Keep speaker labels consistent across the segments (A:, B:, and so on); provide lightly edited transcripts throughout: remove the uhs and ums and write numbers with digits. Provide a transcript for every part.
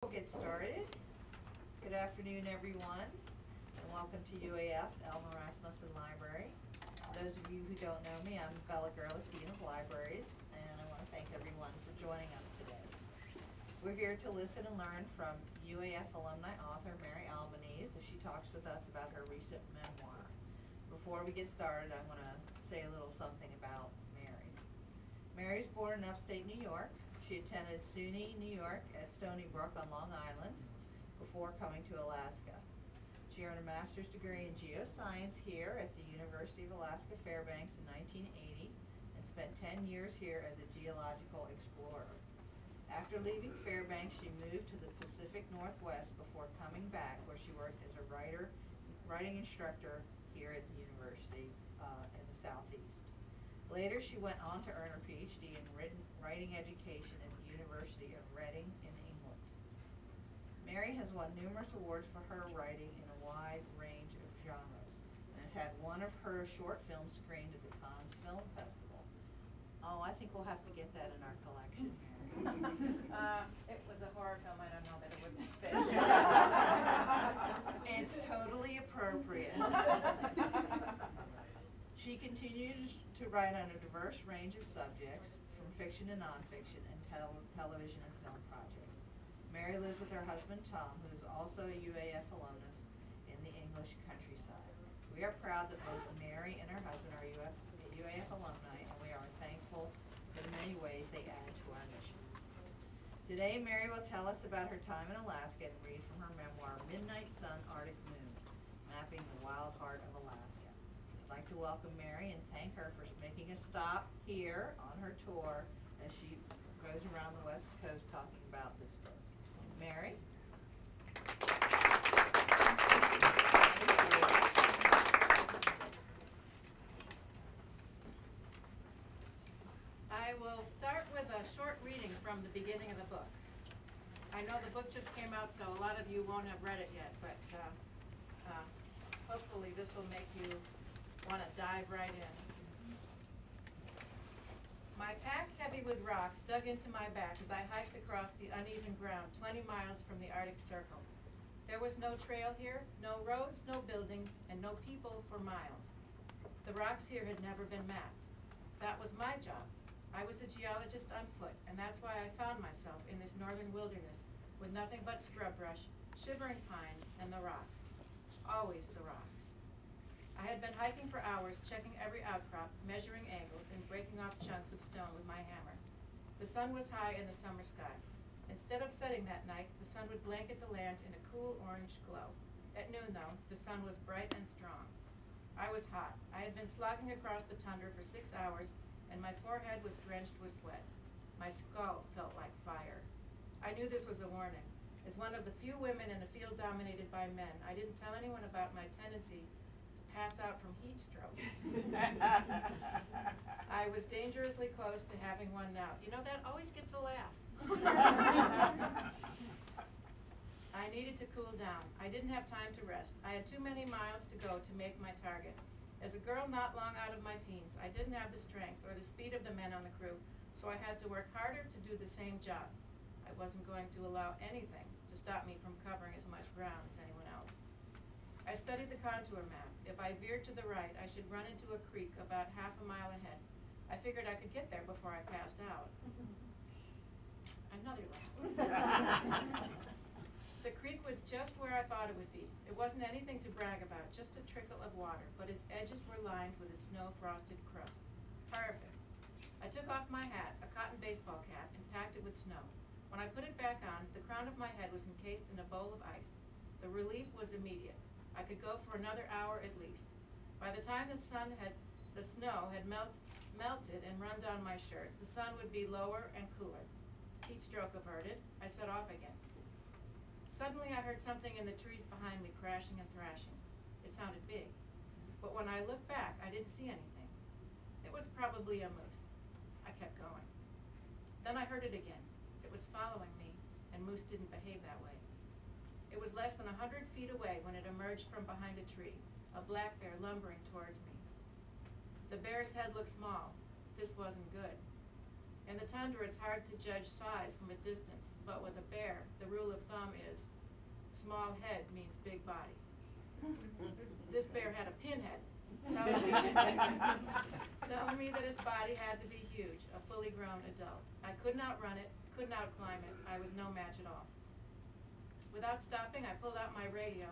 A: We'll get started. Good afternoon, everyone, and welcome to UAF, Alumna Rasmuson Library. Those of you who don't know me, I'm Bella Gerlich, Dean of Libraries, and I want to thank everyone for joining us today. We're here to listen and learn from UAF alumni author Mary Albanese as she talks with us about her recent memoir. Before we get started, I want to say a little something about Mary. Mary's born in upstate New York. She attended SUNY New York at Stony Brook on Long Island before coming to Alaska. She earned a master's degree in geoscience here at the University of Alaska Fairbanks in 1980 and spent 10 years here as a geological explorer. After leaving Fairbanks, she moved to the Pacific Northwest before coming back, where she worked as a writing instructor here at the university in the Southeast. Later, she went on to earn her PhD in writing education at the University of Reading in England. Mary has won numerous awards for her writing in a wide range of genres and has had one of her short films screened at the Cannes Film Festival. Oh, I think we'll have to get that in our collection, Mary.
B: It was a horror film. I don't know that it would fit.
A: It's totally appropriate. She continues to write on a diverse range of subjects, from fiction to nonfiction, and television and film projects. Mary lives with her husband, Tom, who is also a UAF alumnus in the English countryside. We are proud that both Mary and her husband are UAF alumni, and we are thankful for the many ways they add to our mission. Today, Mary will tell us about her time in Alaska and read from her memoir, Midnight Sun, Arctic Moon, Mapping the Wild Heart of Alaska. I'd like to welcome Mary and thank her for making a stop here on her tour as she goes around the West Coast talking about this book. Mary?
B: I will start with a short reading from the beginning of the book. I know the book just came out, so a lot of you won't have read it yet, but hopefully this will make you want to dive right in. My pack, heavy with rocks, dug into my back as I hiked across the uneven ground 20 miles from the Arctic Circle. There was no trail here, no roads, no buildings, and no people for miles. The rocks here had never been mapped. That was my job. I was a geologist on foot, and that's why I found myself in this northern wilderness with nothing but scrub brush, shivering pine, and the rocks. Always the rocks. I had been hiking for hours, checking every outcrop, measuring angles, and breaking off chunks of stone with my hammer. The sun was high in the summer sky. Instead of setting that night, the sun would blanket the land in a cool orange glow. At noon, though, the sun was bright and strong. I was hot. I had been slogging across the tundra for 6 hours, and my forehead was drenched with sweat. My skull felt like fire. I knew this was a warning. As one of the few women in a field dominated by men, I didn't tell anyone about my tendency pass out from heat stroke. I was dangerously close to having one now. You know, that always gets a laugh. I needed to cool down. I didn't have time to rest. I had too many miles to go to make my target. As a girl not long out of my teens, I didn't have the strength or the speed of the men on the crew, so I had to work harder to do the same job. I wasn't going to allow anything to stop me from covering as much ground as anyone else. I studied the contour map. If I veered to the right, I should run into a creek about half a mile ahead. I figured I could get there before I passed out. Another laugh. The creek was just where I thought it would be. It wasn't anything to brag about, just a trickle of water, but its edges were lined with a snow-frosted crust. Perfect. I took off my hat, a cotton baseball cap, and packed it with snow. When I put it back on, the crown of my head was encased in a bowl of ice. The relief was immediate. I could go for another hour at least. By the time the snow had melted and run down my shirt, the sun would be lower and cooler. Heat stroke averted, I set off again. Suddenly I heard something in the trees behind me crashing and thrashing. It sounded big, but when I looked back, I didn't see anything. It was probably a moose. I kept going. Then I heard it again. It was following me, and moose didn't behave that way. It was less than 100 feet away when it emerged from behind a tree, a black bear lumbering towards me. The bear's head looked small. This wasn't good. In the tundra, it's hard to judge size from a distance, but with a bear, the rule of thumb is small head means big body. This bear had a pinhead, telling me that its body had to be huge, a fully grown adult. I couldn't outrun it, couldn't outclimb it. I was no match at all. Without stopping, I pulled out my radio,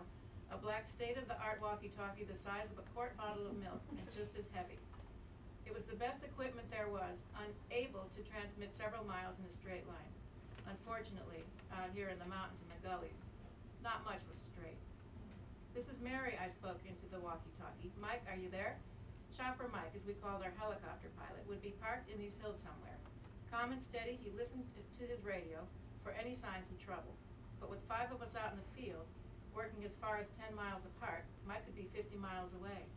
B: a black state-of-the-art walkie-talkie the size of a quart bottle of milk and just as heavy. It was the best equipment there was, unable to transmit several miles in a straight line. Unfortunately, out here in the mountains and the gullies, not much was straight. "This is Mary," I spoke into the walkie-talkie. "Mike, are you there?" Chopper Mike, as we called our helicopter pilot, would be parked in these hills somewhere. Calm and steady, he listened to his radio for any signs of trouble. But with 5 of us out in the field, working as far as 10 miles apart, Mike could be 50 miles away.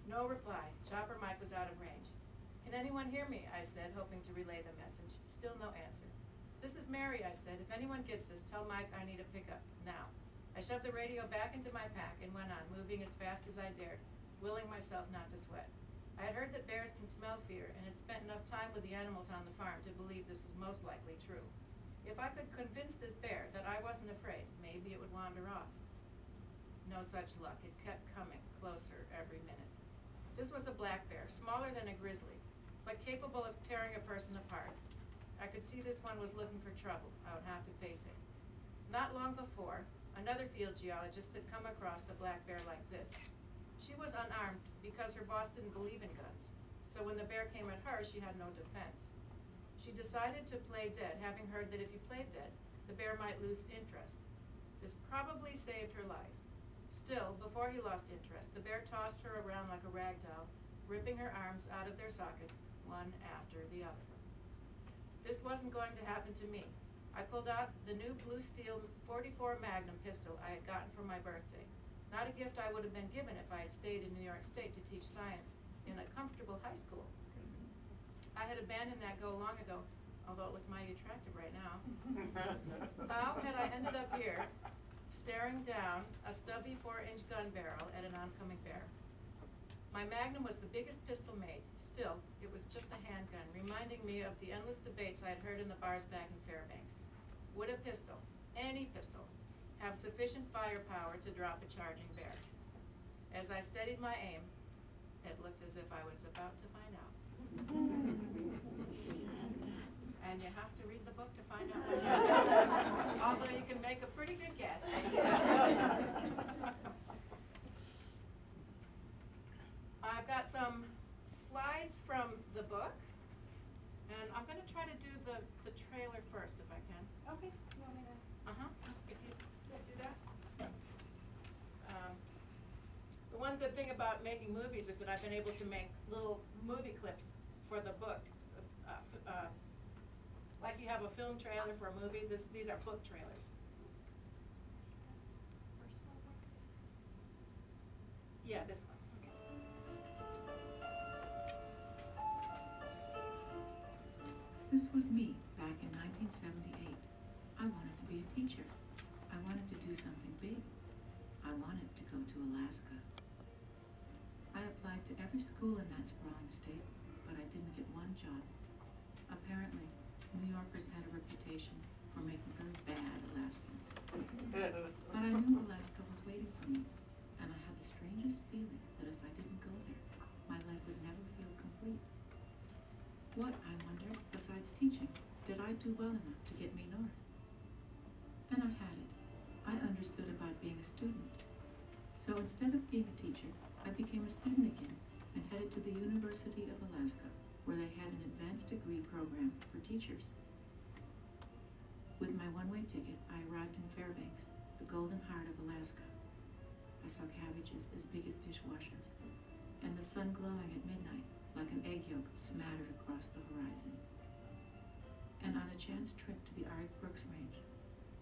B: No reply. Chopper Mike was out of range. "Can anyone hear me?" I said, hoping to relay the message. Still no answer. "This is Mary," I said. "If anyone gets this, tell Mike I need a pickup, now." I shoved the radio back into my pack and went on, moving as fast as I dared, willing myself not to sweat. I had heard that bears can smell fear and had spent enough time with the animals on the farm to believe this was most likely true. If I could convince this bear that I wasn't afraid, maybe it would wander off. No such luck. It kept coming closer every minute. This was a black bear, smaller than a grizzly, but capable of tearing a person apart. I could see this one was looking for trouble. I would have to face it. Not long before, another field geologist had come across a black bear like this. She was unarmed because her boss didn't believe in guns, so when the bear came at her, she had no defense. She decided to play dead, having heard that if you played dead, the bear might lose interest. This probably saved her life. Still, before he lost interest, the bear tossed her around like a rag doll, ripping her arms out of their sockets, one after the other. This wasn't going to happen to me. I pulled out the new blue steel .44 Magnum pistol I had gotten for my birthday. Not a gift I would have been given if I had stayed in New York State to teach science in a comfortable high school. I had abandoned that goal long ago, although it looked mighty attractive right now. How had I ended up here, staring down a stubby 4-inch gun barrel at an oncoming bear? My Magnum was the biggest pistol made. Still, it was just a handgun, reminding me of the endless debates I had heard in the bars back in Fairbanks. Would a pistol, any pistol, have sufficient firepower to drop a charging bear? As I steadied my aim, it looked as if I was about to find out. And you have to read the book to find out what happened. Although you can make a pretty good guess. I've got some slides from the book, and I'm going to try to do the trailer first if I can.
C: Okay, you want me to?
B: If you do that. The one good thing about making movies is that I've been able to make little movie clips for the book. Like you have a film trailer for a movie, these are book trailers.
C: First one?
B: Yeah, this one.
D: This was me back in 1978. I wanted to be a teacher. I wanted to do something big. I wanted to go to Alaska. I applied to every school in that sprawling state, but I didn't get one job. Apparently, New Yorkers had a reputation for making very bad Alaskans. But I knew Alaska was waiting for me, and I had the strangest feeling that if I didn't go there, my life would never feel complete. What, I wondered, besides teaching, did I do well enough to get me north? Then I had it. I understood about being a student. So instead of being a teacher, I became a student again and headed to the University of Alaska, where they had an advanced degree program for teachers. With my one-way ticket, I arrived in Fairbanks, the golden heart of Alaska. I saw cabbages as big as dishwashers, and the sun glowing at midnight like an egg yolk smattered across the horizon. And on a chance trip to the Arctic Brooks Range,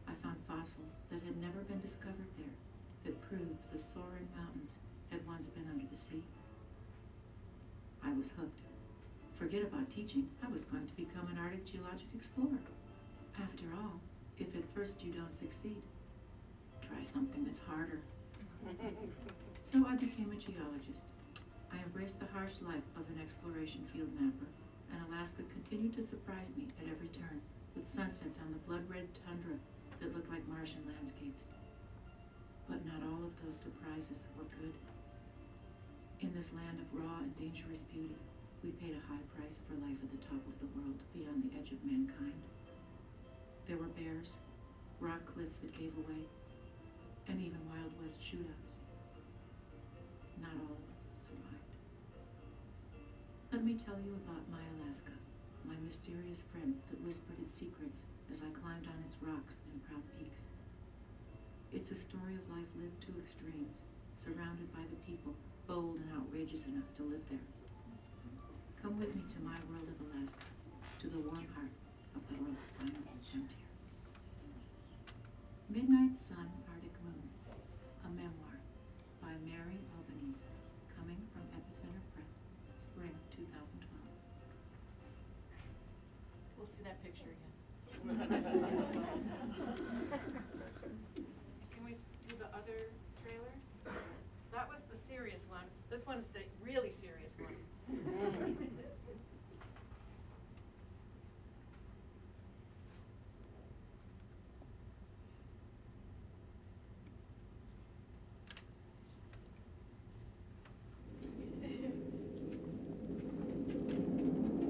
D: I found fossils that had never been discovered there that proved the soaring mountains had once been under the sea. I was hooked. Forget about teaching, I was going to become an Arctic geologic explorer. After all, if at first you don't succeed, try something that's harder. So I became a geologist. I embraced the harsh life of an exploration field mapper and Alaska continued to surprise me at every turn, with sunsets on the blood-red tundra that looked like Martian landscapes. But not all of those surprises were good. In this land of raw and dangerous beauty, we paid a high price for life at the top of the world, beyond the edge of mankind. There were bears, rock cliffs that gave away, and even Wild West shootouts. Not all of us survived. Let me tell you about my Alaska, my mysterious friend that whispered its secrets as I climbed on its rocks and proud peaks. It's a story of life lived to extremes, surrounded by the people bold and outrageous enough to live there. Come with me to my world of Alaska, to the warm heart of the world's final frontier. Midnight Sun, Arctic Moon, a memoir by Mary Albanese, coming from Epicenter Press, spring 2012.
B: We'll see that picture again. Can we do the other trailer? That was the serious one. This one's the really serious one.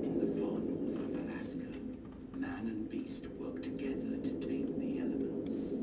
E: In the far north of Alaska, man and beast work together to tame the elements.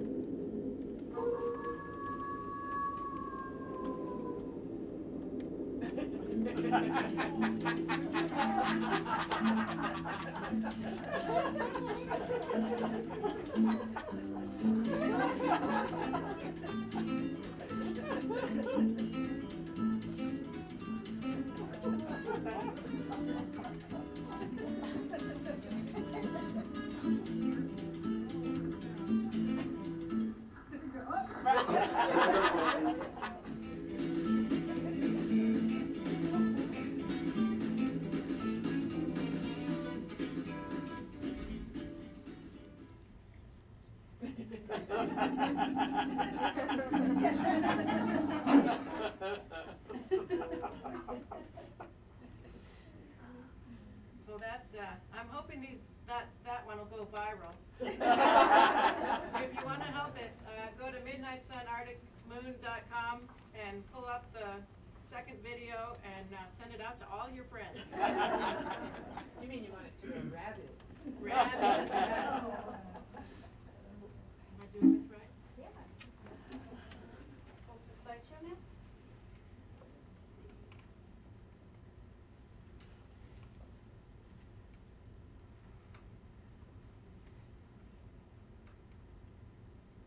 B: So that's, I'm hoping that one will go viral. If you want to help it, go to midnightsunarcticmoon.com and pull up the second video and send it out to all your friends.
F: You mean you want it to a rabbit?
B: Rabbit, yes. Am I doing this right?
C: Yeah. Hold the slideshow now?
B: Let's see.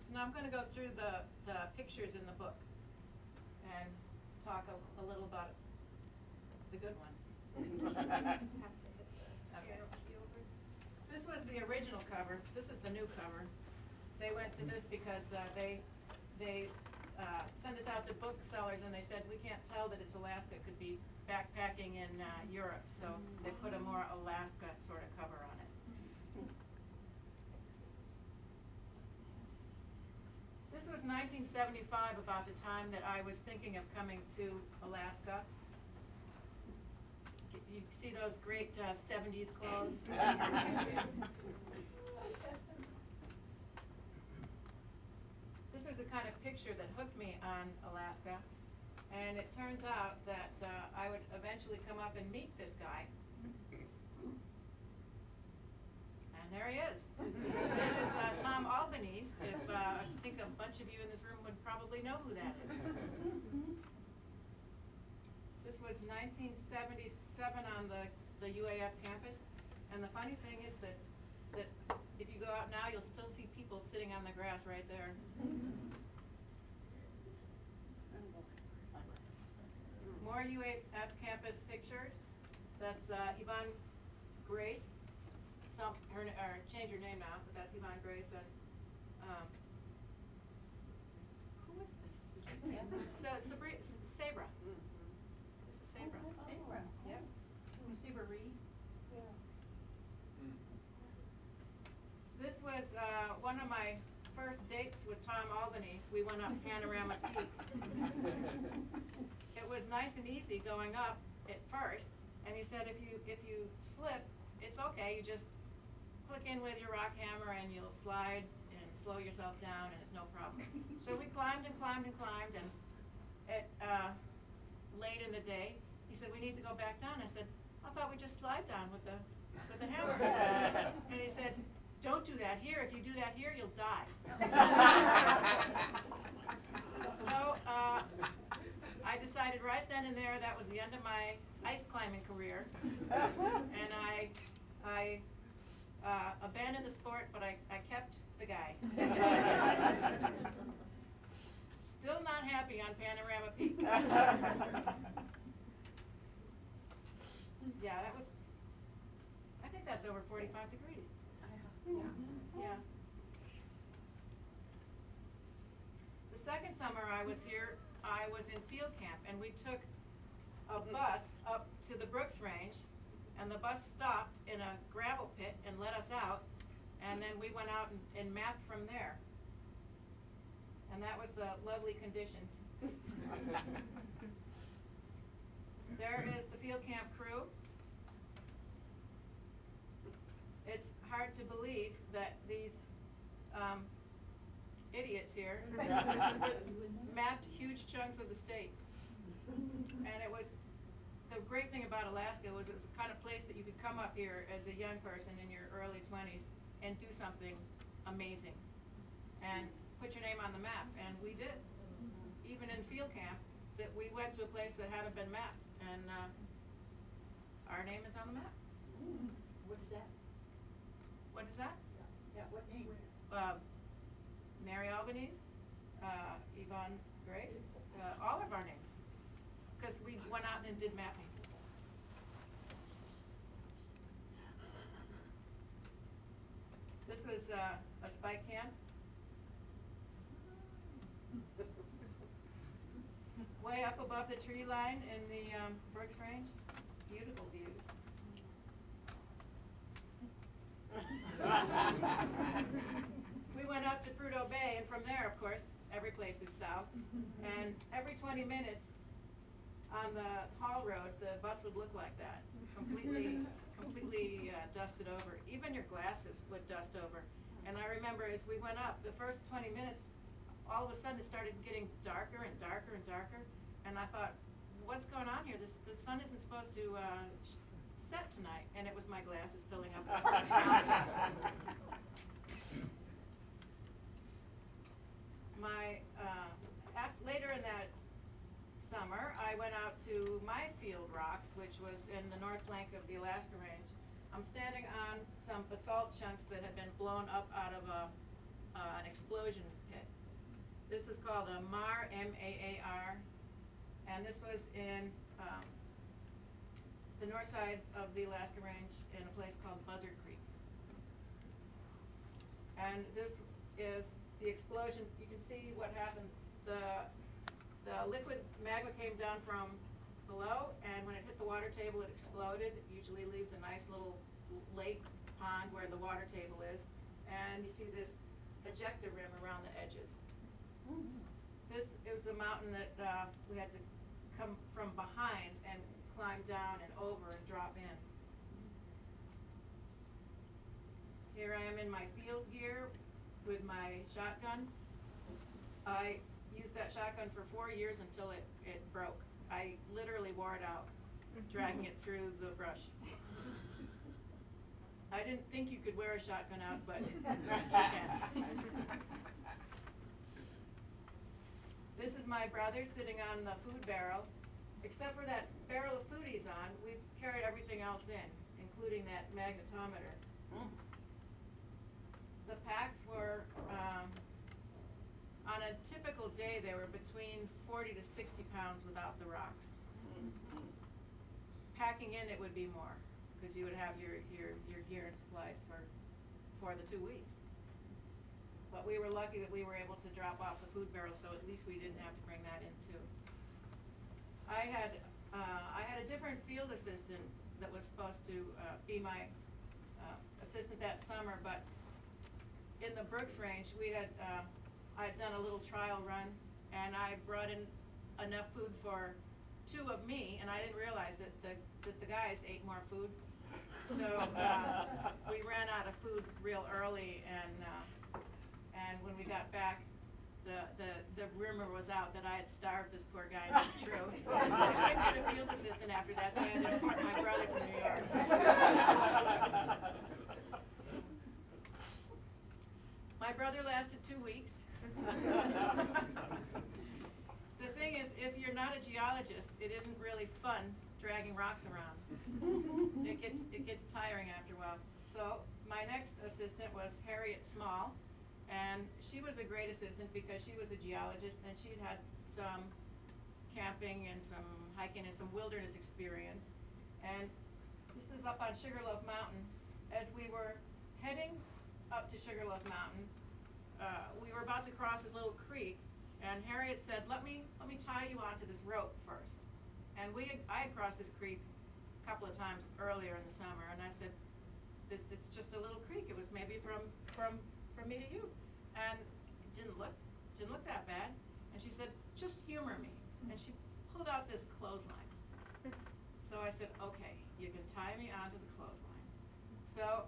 B: So now I'm going to go through the pictures in the book and talk a little about the good ones.
C: Have to hit the
B: Okay.
C: arrow key over.
B: This was the original cover. This is the new cover. They went to this because they sent us out to booksellers and they said, we can't tell that it's Alaska. It could be backpacking in Europe. So they put a more Alaska sort of cover on it. This was 1975, about the time that I was thinking of coming to Alaska. You see those great 70s clothes? This was the kind of picture that hooked me on Alaska. And it turns out that I would eventually come up and meet this guy. And there he is. This is Tom Albanese. I think a bunch of you in this room would probably know who that is. This was 1977 on the UAF campus. And the funny thing is that if you go out now, you'll still see people sitting on the grass right there. More UAF campus pictures. That's Yvonne Grace. Change her name now, but that's Yvonne Grace. And who is this? Sabra. This is Sabra.
C: Sabra.
B: Yep. Sabra Reed.
C: Yeah.
B: This was one of my first dates with Tom Albanese. We went up Panorama Peak. It was nice and easy going up at first, And he said, if you slip, it's okay, you just click in with your rock hammer and you'll slide and slow yourself down and it's no problem. So we climbed and climbed and climbed, and at late in the day, he said, we need to go back down. I said, I thought we just slide down with the hammer. And he said, don't do that here. If you do that here, you'll die. So I decided right then and there that was the end of my ice climbing career. And I abandoned the sport, but I kept the guy. Still not happy on Panorama Peak. Yeah, that was, I think that's over 45 degrees. Yeah. The second summer I was here, I was in field camp, and we took a bus up to the Brooks Range, and the bus stopped in a gravel pit and let us out, and then we went out and mapped from there. And that was the lovely conditions. There is the field camp crew. It's hard to believe that these idiots here mapped huge chunks of the state. And it was, the great thing about Alaska was it was the kind of place that you could come up here as a young person in your early 20s and do something amazing and put your name on the map. And we did. Even in field camp, that we went to a place that hadn't been mapped, and our name is on the map.
G: What is that?
B: What is that?
G: Yeah, what name?
B: Mary Albanese, Yvonne Grace, all of our names, because we went out and did mapping. This was a spike camp. Way up above the tree line in the Brooks Range. Beautiful views. We went up to Prudhoe Bay, and from there, of course, every place is south. And every 20 minutes on the Hall Road, the bus would look like that, completely dusted over. Even your glasses would dust over. And I remember as we went up, the first 20 minutes, all of a sudden it started getting darker and darker and darker. And I thought, what's going on here? The sun isn't supposed to set tonight. And it was my glasses filling up with contrast. Later in that summer, I went out to my field rocks, which was in the north flank of the Alaska Range. I'm standing on some basalt chunks that had been blown up out of an explosion pit. This is called a MAR, M-A-A-R, and this was in the north side of the Alaska Range in a place called Buzzard Creek. And this is the explosion. You can see what happened. The liquid magma came down from below, and when it hit the water table, it exploded. It usually leaves a nice little lake pond where the water table is. And you see this ejector rim around the edges. This is a mountain that we had to come from behind and climb down and over and drop in. Here I am in my field gear with my shotgun. I used that shotgun for 4 years until it broke. I literally wore it out, dragging it through the brush. I didn't think you could wear a shotgun out, but you can. This is my brother sitting on the food barrel. Except for that barrel of food he's on, we've carried everything else in, including that magnetometer. The packs were, on a typical day, they were between 40 to 60 pounds without the rocks. Packing in, it would be more, because you would have your gear and supplies for the 2 weeks. But we were lucky that we were able to drop off the food barrel, so at least we didn't have to bring that in too. I had a different field assistant that was supposed to be my assistant that summer, but in the Brooks Range, we had I had done a little trial run, and I brought in enough food for 2 of me, and I didn't realize that the guys ate more food. So we ran out of food real early, and when we got back, the rumor was out that I had starved this poor guy, and it's true. So I couldn't get a field assistant after that, so I had to import my brother from New York. My brother lasted 2 weeks. The thing is, if you're not a geologist, it isn't really fun dragging rocks around. It gets tiring after a while. So my next assistant was Harriet Small, and she was a great assistant because she was a geologist and she'd had some camping and some hiking and some wilderness experience. And this is up on Sugarloaf Mountain. As we were heading up to Sugarloaf Mountain, we were about to cross this little creek, and Harriet said, let me tie you onto this rope first. And I had crossed this creek a couple of times earlier in the summer, and I said, it's just a little creek. It was maybe from me to you. And it didn't look that bad. And she said, just humor me. And she pulled out this clothesline. So I said, okay, you can tie me onto the clothesline. So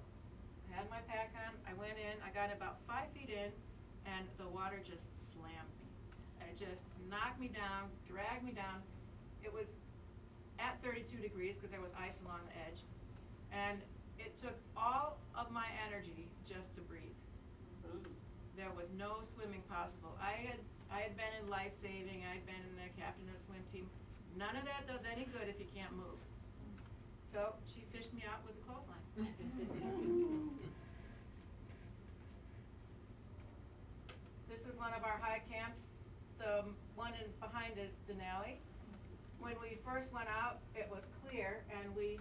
B: I had my pack on, I went in, I got about 5 feet in, and the water just slammed me. It just knocked me down, dragged me down. It was at 32 degrees because there was ice along the edge. And it took all of my energy just to breathe. There was no swimming possible. I had been in life saving, I had been a captain of a swim team. None of that does any good if you can't move. So she fished me out with the clothesline. This is one of our high camps. The one behind is Denali. When we first went out, it was clear, and we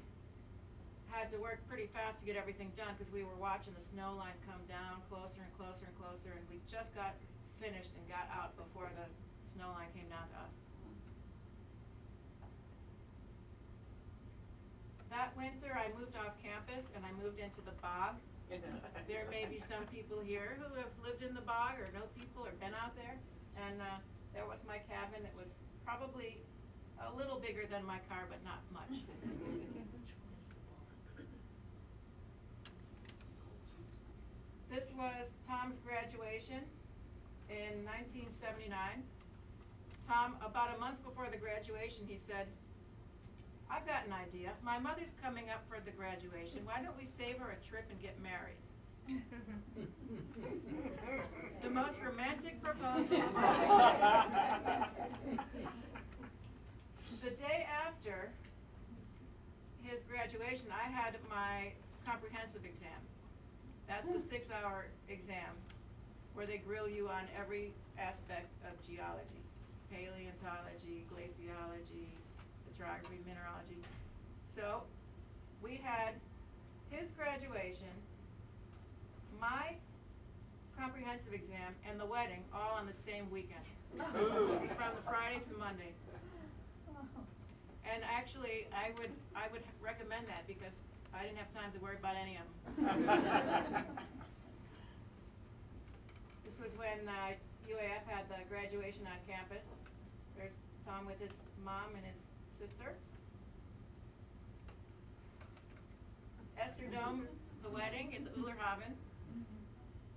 B: had to work pretty fast to get everything done because we were watching the snow line come down closer and closer and closer, and we just got finished and got out before the snow line came down to us. That winter, I moved off campus and I moved into the bog. There may be some people here who have lived in the bog or know people or been out there. And there was my cabin. It was probably a little bigger than my car, but not much. This was Tom's graduation in 1979. Tom, about a month before the graduation, he said, I've got an idea. My mother's coming up for the graduation. Why don't we save her a trip and get married? The most romantic proposal of all. The day after his graduation, I had my comprehensive exams. That's the 6-hour exam where they grill you on every aspect of geology, paleontology, glaciology, petrography, mineralogy. So we had his graduation, my comprehensive exam, and the wedding all on the same weekend, from the Friday to Monday. And actually, I would recommend that because I didn't have time to worry about any of them. This was when UAF had the graduation on campus. There's Tom with his mom and his sister. Esther Dome, the wedding at the Ullerhaven.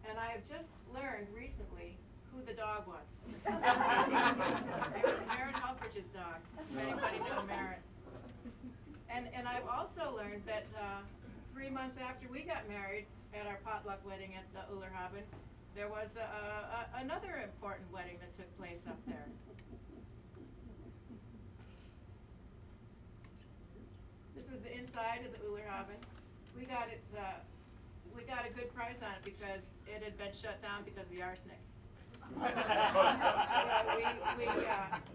B: And I have just learned recently who the dog was. It was Merritt Helfrich's dog, if anybody know Merritt. And I've also learned that 3 months after we got married at our potluck wedding at the Ullerhaven, there was another important wedding that took place up there. This was the inside of the Ullerhaven. We got it. We got a good price on it because it had been shut down because of the arsenic. So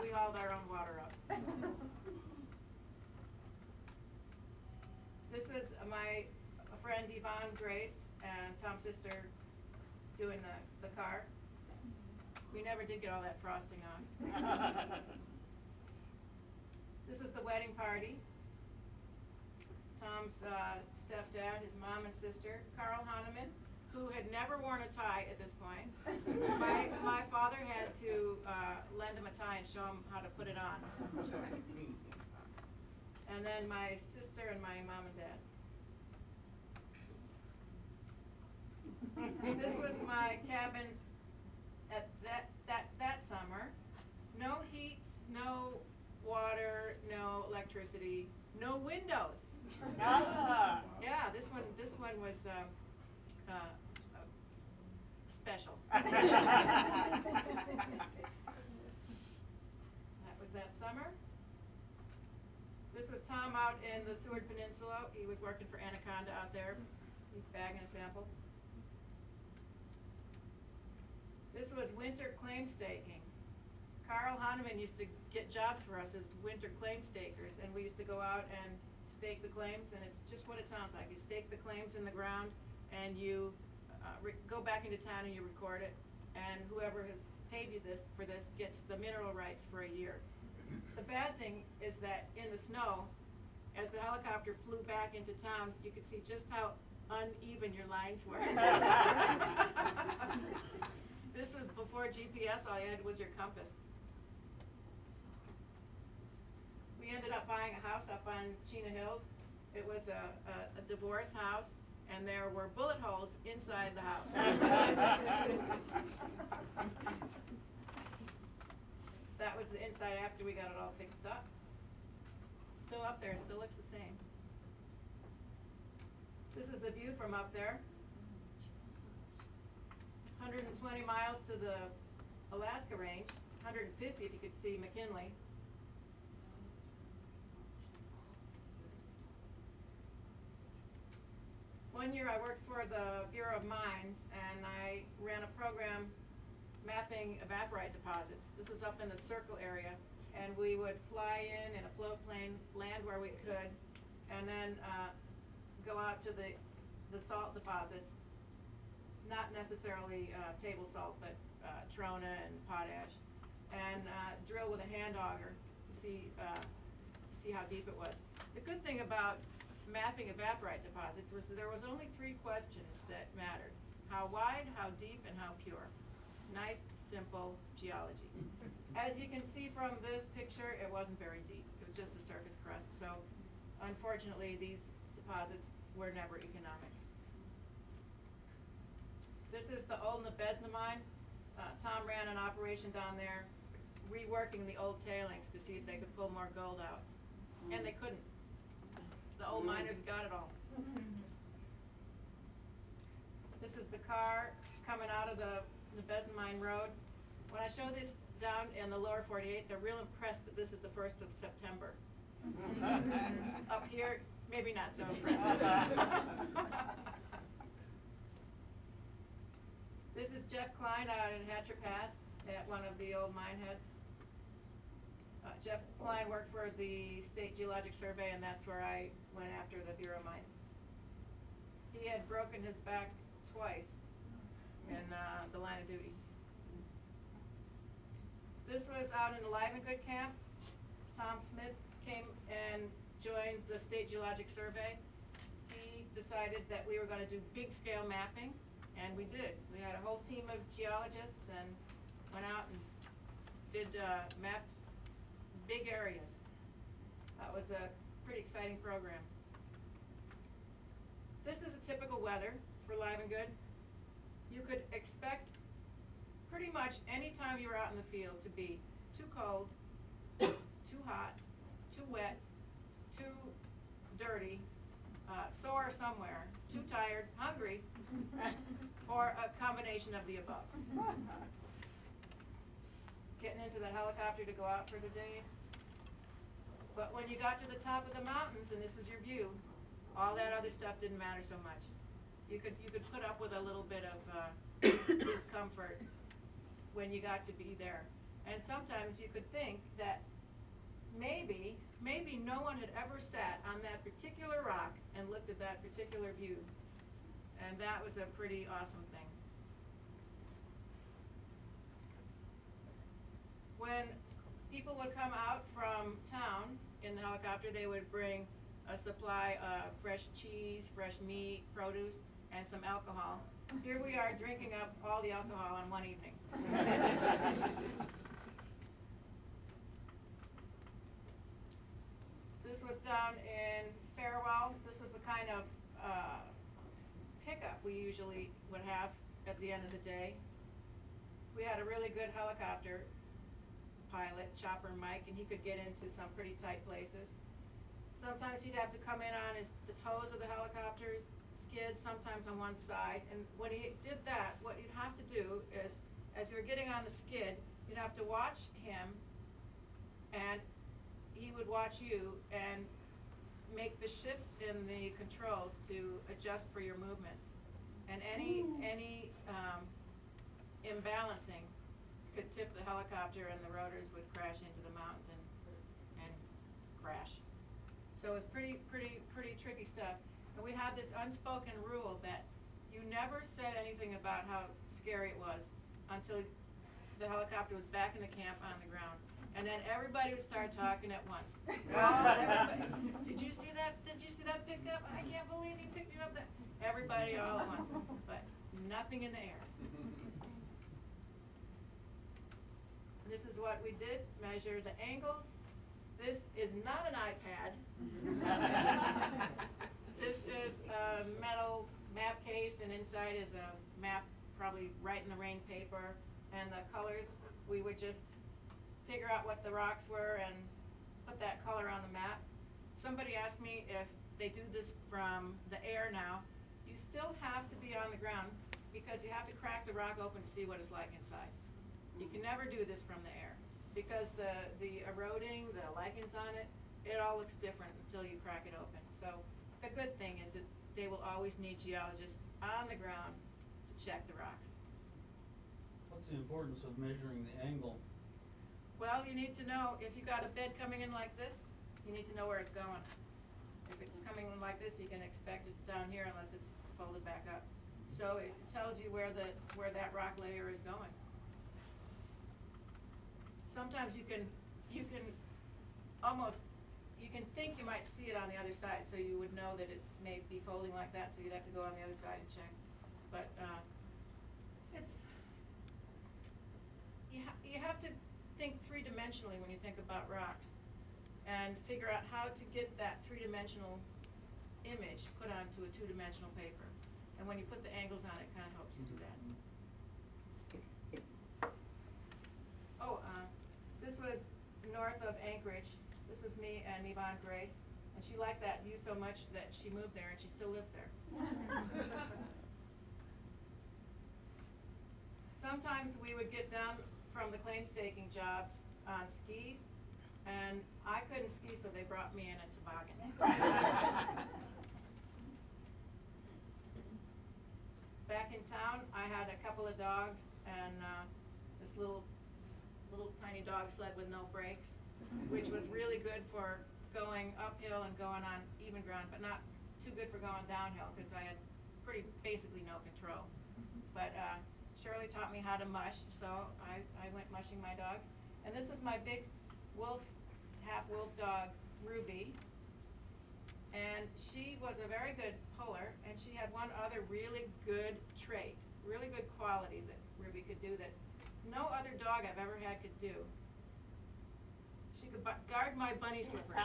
B: we hauled our own water up. This is my friend Yvonne Grace and Tom's sister doing the car. We never did get all that frosting on. This is the wedding party. Tom's stepdad, his mom and sister, Carl Hahnemann, who had never worn a tie at this point. My father had to lend him a tie and show them how to put it on. And then my sister and my mom and dad. This was my cabin at that summer. No heat, no water, no electricity, no windows.
A: Ah.
B: Yeah, this one was special. That was that summer. This was Tom out in the Seward Peninsula. He was working for Anaconda out there. He's bagging a sample. This was winter claim staking. Carl Hahnemann used to get jobs for us as winter claim stakers, and we used to go out and stake the claims, and it's just what it sounds like. You stake the claims in the ground, and you go back into town and you record it, and whoever has paid you for this gets the mineral rights for a year. The bad thing is that in the snow, as the helicopter flew back into town, you could see just how uneven your lines were. This was before GPS, all you had was your compass. We ended up buying a house up on Chena Hills. It was a divorce house, and there were bullet holes inside the house. That was the inside after we got it all fixed up. Still up there, still looks the same. This is the view from up there. 120 miles to the Alaska range, 150 if you could see McKinley. One year I worked for the Bureau of Mines, and I ran a program mapping evaporite deposits. This was up in the Circle area, and we would fly in a float plane, land where we could, and then go out to the salt deposits, not necessarily table salt, but trona and potash, and drill with a hand auger to see how deep it was. The good thing about mapping evaporite deposits was that there was only 3 questions that mattered: how wide, how deep, and how pure. Nice, simple geology. As you can see from this picture, it wasn't very deep. It was just a surface crust. So unfortunately, these deposits were never economic. This is the old Nebezna mine. Tom ran an operation down there reworking the old tailings to see if they could pull more gold out. And they couldn't. The old miners got it all. This is the car coming out of the Nebezna Mine Road. When I show this down in the lower 48, they're real impressed that this is the 1st of September. Up here, maybe not so impressive. This is Jeff Klein out in Hatcher Pass at one of the old mine heads. Jeff Klein worked for the State Geologic Survey, and that's where I went after the Bureau of Mines. He had broken his back twice in the line of duty. This was out in the Livengood camp. Tom Smith came and joined the State Geologic Survey. He decided that we were going to do big scale mapping, and we did. We had a whole team of geologists and went out and did mapped big areas. That was a pretty exciting program. This is a typical weather for Livengood. You could expect pretty much any time you were out in the field to be too cold, too hot, too wet, too dirty, sore somewhere, too tired, hungry, or a combination of the above. Getting into the helicopter to go out for the day. But when you got to the top of the mountains and this was your view, all that other stuff didn't matter so much. You could put up with a little bit of discomfort when you got to be there. And sometimes you could think that maybe no one had ever sat on that particular rock and looked at that particular view. And that was a pretty awesome thing. When people would come out from town in the helicopter, they would bring a supply of fresh cheese, fresh meat, produce, and some alcohol. Here we are drinking up all the alcohol in one evening. down in Farewell. This was the kind of pickup we usually would have at the end of the day. We had a really good helicopter pilot, Chopper Mike, and he could get into some pretty tight places. Sometimes he'd have to come in on the toes of the helicopter's skid, sometimes on one side. And when he did that, what you'd have to do is, as you were getting on the skid, you'd have to watch him, and he would watch you and make the shifts in the controls to adjust for your movements. And any imbalancing could tip the helicopter, and the rotors would crash into the mountains and crash. So it was pretty tricky stuff. And we had this unspoken rule that you never said anything about how scary it was until the helicopter was back in the camp on the ground. And then everybody would start talking at once. Did you see that? Did you see that pickup? I can't believe he picked it up. Everybody all at once, but nothing in the air. This is what we did, measure the angles. This is not an iPad. This is a metal map case, and inside is a map, probably right in the rain paper. And the colors, we would just figure out what the rocks were and put that color on the map. Somebody asked me if they do this from the air now. You still have to be on the ground because you have to crack the rock open to see what it's like inside. You can never do this from the air because the eroding, the lichens on it, it all looks different until you crack it open. So the good thing is that they will always need geologists on the ground to check the rocks.
H: What's the importance of measuring the angle?
B: Well, you need to know if you got a bed coming in like this, you need to know where it's going. If it's coming in like this, you can expect it down here unless it's folded back up. So it tells you where that rock layer is going. Sometimes you can think you might see it on the other side, so you would know that it may be folding like that, so you'd have to go on the other side and check. But you have to think three-dimensionally when you think about rocks and figure out how to get that three-dimensional image put onto a two-dimensional paper. And when you put the angles on it, it kind of helps you do that. Oh, this was north of Anchorage. This is me and Yvonne Grace. And she liked that view so much that she moved there, and she still lives there. Sometimes we would get down from the claim staking jobs on skis, and I couldn't ski, so they brought me in a toboggan. Back in town, I had a couple of dogs and this little tiny dog sled with no brakes, which was really good for going uphill and going on even ground, but not too good for going downhill because I had basically no control. But Shirley taught me how to mush, so I went mushing my dogs. And this is my big wolf, half-wolf dog, Ruby. And she was a very good puller, and she had one other really good trait, really good quality that Ruby could do that no other dog I've ever had could do. She could guard my bunny slippers.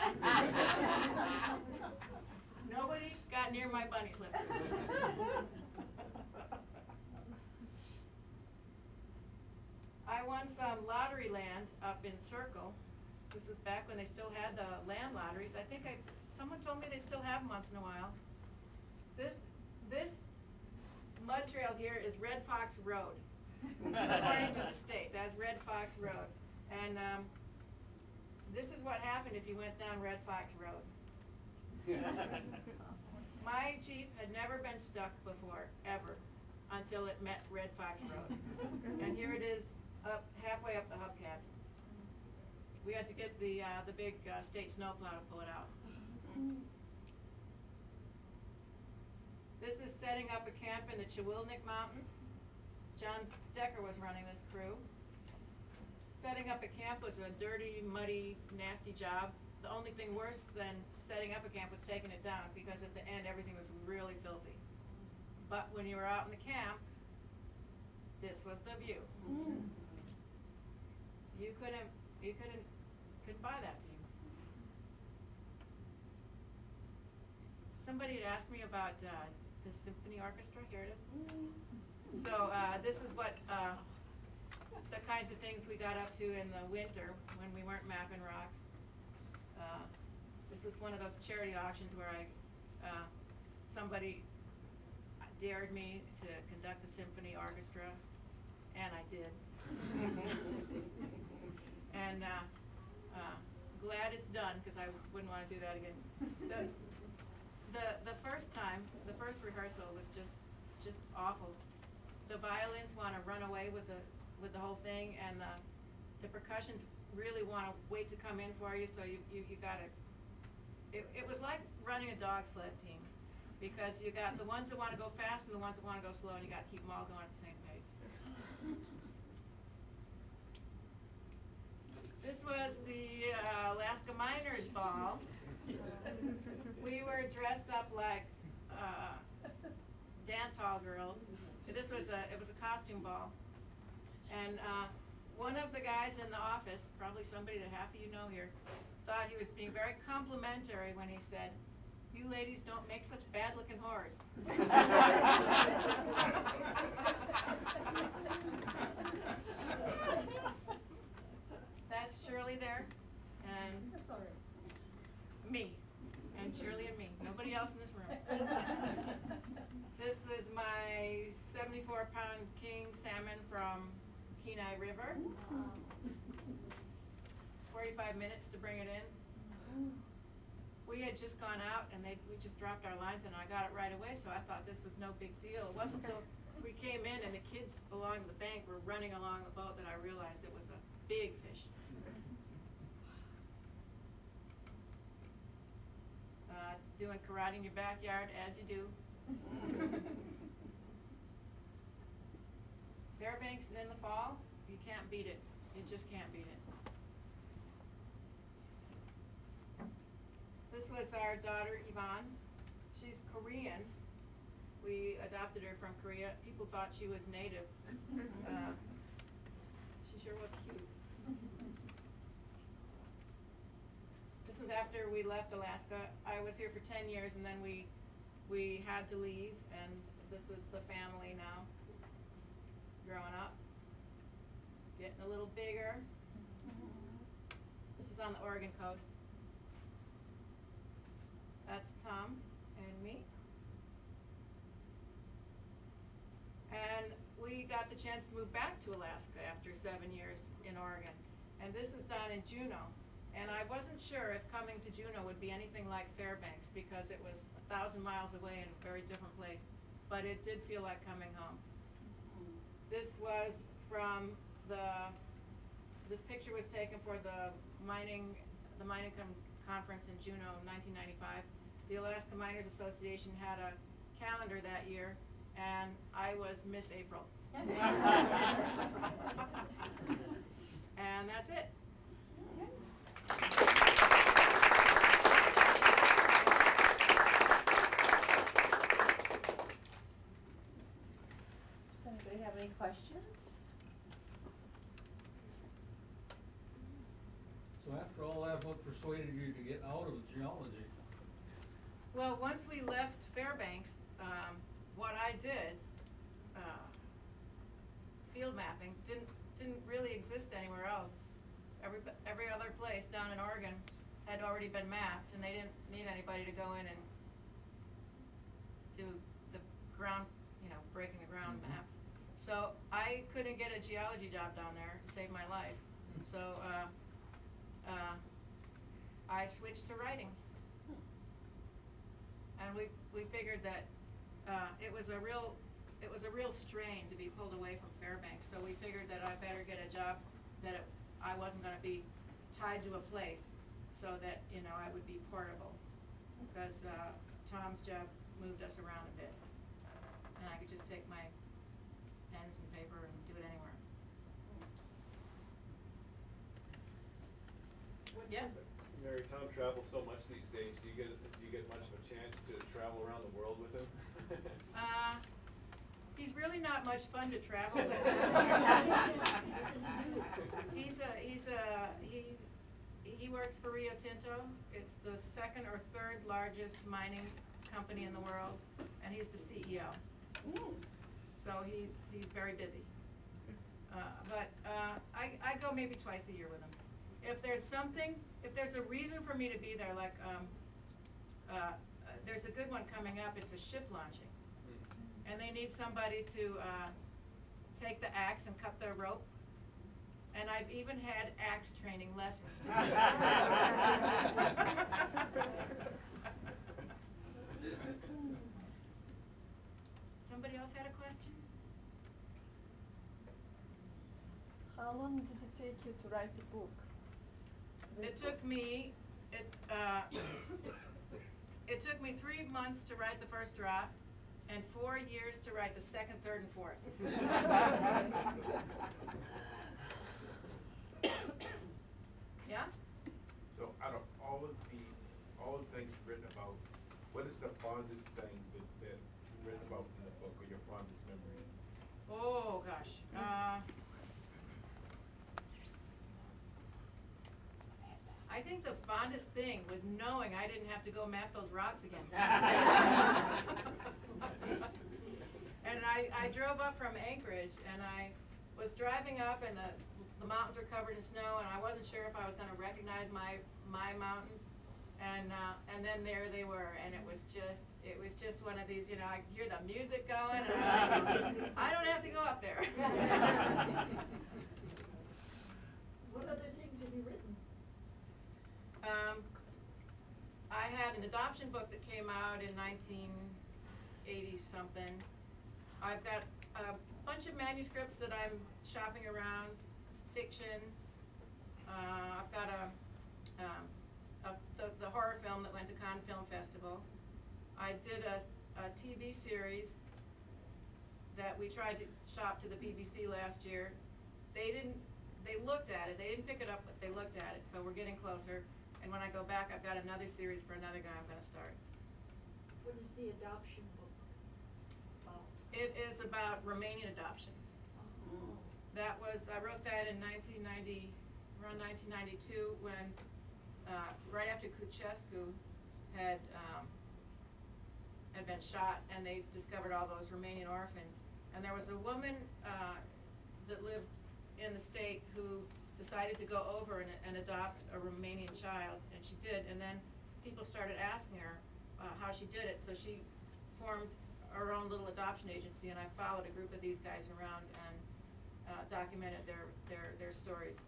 B: Nobody got near my bunny slippers. I won some lottery land up in Circle. This was back when they still had the land lotteries. I think someone told me they still have them once in a while. This mud trail here is Red Fox Road. According to the state, that's Red Fox Road. And this is what happened if you went down Red Fox Road. My Jeep had never been stuck before, ever, until it met Red Fox Road. And here it is, halfway up the hubcaps. We had to get the big state snowplow to pull it out. This is setting up a camp in the Chewilnik Mountains. John Decker was running this crew. Setting up a camp was a dirty, muddy, nasty job. The only thing worse than setting up a camp was taking it down, because at the end everything was really filthy. But when you were out in the camp, this was the view. You couldn't buy that view. somebody had asked me about the symphony orchestra. Here it is. So this is what the kinds of things we got up to in the winter when we weren't mapping rocks. This was one of those charity auctions where somebody dared me to conduct the symphony orchestra, and I did. And glad it's done, because I wouldn't want to do that again. The first time, the first rehearsal was just awful. The violins want to run away with the whole thing, and the percussions really want to wait to come in for you. So you gotta. It was like running a dog sled team, because you got the ones that want to go fast and the ones that want to go slow, and you got to keep them all going at the same pace. This was the Alaska Miners Ball. We were dressed up like dance hall girls. It was a costume ball, and one of the guys in the office, probably somebody that half of you know here, thought he was being very complimentary when he said, "You ladies don't make such bad-looking whores." That's Shirley there, and
F: That's all right.
B: me, and Shirley and me. Nobody else in this room. This is my 74-pound king salmon from Kenai River. 45 minutes to bring it in. We had just gone out and we just dropped our lines, and I got it right away, so I thought this was no big deal. It wasn't until we came in and the kids along the bank were running along the boat that I realized it was a big fish. Doing karate in your backyard, as you do. Fairbanks in the fall, you can't beat it. You just can't beat it. This was our daughter, Yvonne. She's Korean. We adopted her from Korea. People thought she was native. She sure was cute. This was after we left Alaska. I was here for 10 years, and then we had to leave, and this is the family now, growing up, getting a little bigger. This is on the Oregon coast. That's Tom and me. And we got the chance to move back to Alaska after 7 years in Oregon. And this is down in Juneau. And I wasn't sure if coming to Juneau would be anything like Fairbanks, because it was 1,000 miles away and a very different place. But it did feel like coming home. This was from this picture was taken for the mining conference in Juneau in 1995. The Alaska Miners Association had a calendar that year, and I was Miss April. And that's it.
A: Does anybody have any questions?
H: So after all that, what persuaded you to get out of geology?
B: Well, once we left Fairbanks, what I did, field mapping, didn't really exist anywhere else. Every other place down in Oregon had already been mapped, and they didn't need anybody to go in and do the ground, breaking the ground maps. So I couldn't get a geology job down there to save my life. So I switched to writing. And we figured that it was a real strain to be pulled away from Fairbanks. So we figured that I better get a job that I wasn't going to be tied to a place, so that I would be portable. Because Tom's job moved us around a bit, and I could just take my pens and paper and do it anywhere. Yes.
I: Mary, Tom travels so much these days. Do you get much of a chance to travel around the world with him?
B: He's really not much fun to travel with. He works for Rio Tinto. It's the second or third largest mining company in the world, and he's the CEO. So he's very busy. I go maybe twice a year with him. If there's a reason for me to be there, like there's a good one coming up. It's a ship launching, and they need somebody to take the axe and cut the rope. And I've even had axe training lessons to do this. Somebody else had a question?
F: How long did it take you to write the book?
B: It took me 3 months to write the first draft, and 4 years to write the second, third, and fourth. Yeah?
J: So out of all the things written about, what is the fondest thing that you've written about in the book, or your fondest memory?
B: Oh, gosh. I think the fondest thing was knowing I didn't have to go map those rocks again. And I drove up from Anchorage, and I was driving up, and the mountains were covered in snow, and I wasn't sure if I was going to recognize my mountains. And then there they were, and it was just one of these, I hear the music going, and I'm like, I don't have to go up there.
G: What other things have you written?
B: I had an adoption book that came out in 1980 something. I've got a bunch of manuscripts that I'm shopping around, fiction. I've got the horror film that went to Cannes Film Festival. I did a TV series that we tried to shop to the BBC last year. They looked at it. They didn't pick it up, but they looked at it, so we're getting closer. And when I go back, I've got another series for another guy I'm going to start.
G: What is the adoption book about?
B: It is about Romanian adoption.
G: Oh.
B: I wrote that in around 1992, when right after Ceausescu had been shot, and they discovered all those Romanian orphans. And there was a woman that lived in the state who decided to go over and adopt a Romanian child, and she did. And then people started asking her how she did it, so she formed her own little adoption agency, and I followed a group of these guys around and documented their stories.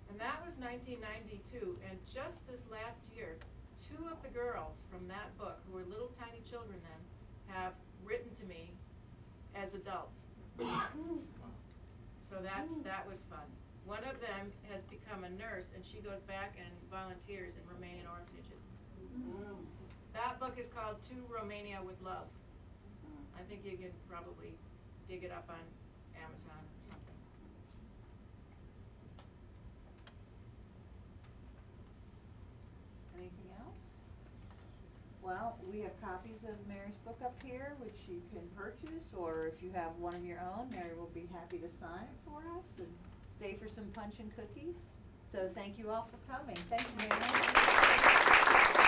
B: And that was 1992, and just this last year, 2 of the girls from that book, who were little tiny children then, have written to me as adults. So that was fun. One of them has become a nurse, and she goes back and volunteers in Romanian orphanages. That book is called To Romania with Love. I think you can probably dig it up on Amazon or something.
A: Anything else? Well, we have copies of Mary's book up here, which you can purchase, or if you have one of your own, Mary will be happy to sign it for us and stay for some punch and cookies. So thank you all for coming. Thank you, Mary.